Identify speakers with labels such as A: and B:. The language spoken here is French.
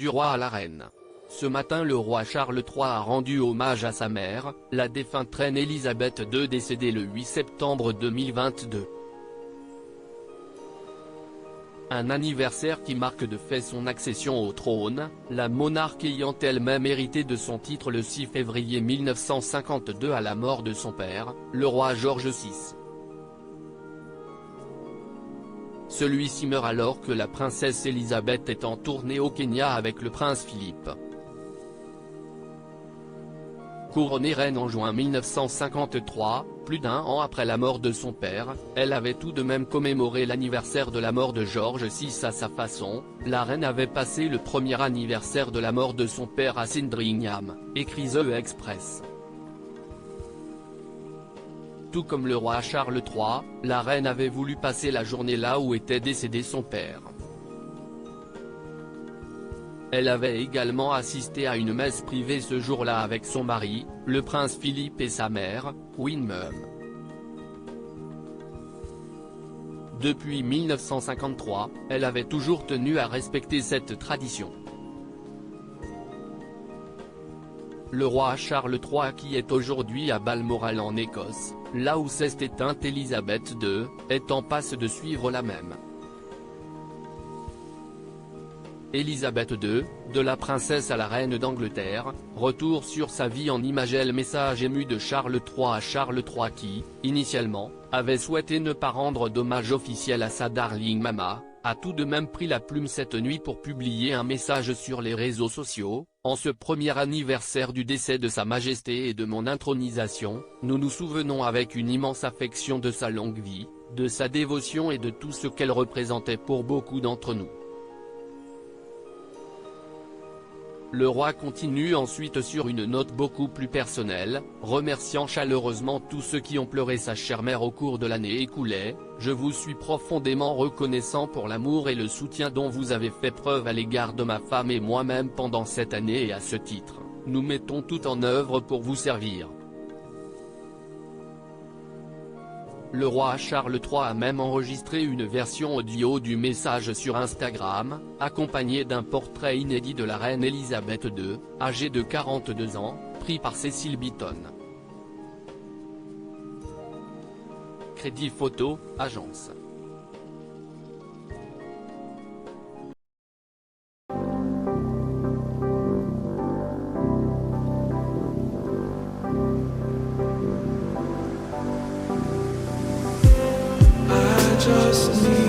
A: Du roi à la reine. Ce matin le roi Charles III a rendu hommage à sa mère, la défunte reine Elisabeth II décédée le 8 septembre 2022. Un anniversaire qui marque de fait son accession au trône, la monarque ayant elle-même hérité de son titre le 6 février 1952 à la mort de son père, le roi George VI. Celui-ci meurt alors que la princesse Elisabeth est en tournée au Kenya avec le prince Philippe. Couronnée reine en juin 1953, plus d'un an après la mort de son père, elle avait tout de même commémoré l'anniversaire de la mort de George VI à sa façon. La reine avait passé le premier anniversaire de la mort de son père à Sandringham, écrit The Express. Tout comme le roi Charles III, la reine avait voulu passer la journée là où était décédé son père. Elle avait également assisté à une messe privée ce jour-là avec son mari, le prince Philippe et sa mère, Wilhelmine. Depuis 1953, elle avait toujours tenu à respecter cette tradition. Le roi Charles III qui est aujourd'hui à Balmoral en Écosse, là où s'est éteinte Elisabeth II, est en passe de suivre la même. Elisabeth II, de la princesse à la reine d'Angleterre, retour sur sa vie en images. Le message ému de Charles III à Charles III qui, initialement, avait souhaité ne pas rendre d'hommage officiel à sa darling mama, a tout de même pris la plume cette nuit pour publier un message sur les réseaux sociaux. En ce premier anniversaire du décès de Sa Majesté et de mon intronisation, nous nous souvenons avec une immense affection de sa longue vie, de sa dévotion et de tout ce qu'elle représentait pour beaucoup d'entre nous. Le roi continue ensuite sur une note beaucoup plus personnelle, remerciant chaleureusement tous ceux qui ont pleuré sa chère mère au cours de l'année écoulée. Je vous suis profondément reconnaissant pour l'amour et le soutien dont vous avez fait preuve à l'égard de ma femme et moi-même pendant cette année et à ce titre, nous mettons tout en œuvre pour vous servir. Le roi Charles III a même enregistré une version audio du message sur Instagram, accompagné d'un portrait inédit de la reine Elisabeth II, âgée de 42 ans, pris par Cécile Beaton. Crédit photo, agence.
B: Just need